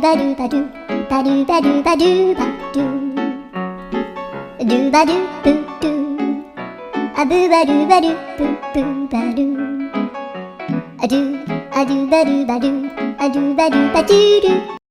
ba do ba do ba do ba do ba do ba do do ba do boo do a boo ba do ba do boo boo ba do a do ba do ba do a do ba do ba do do.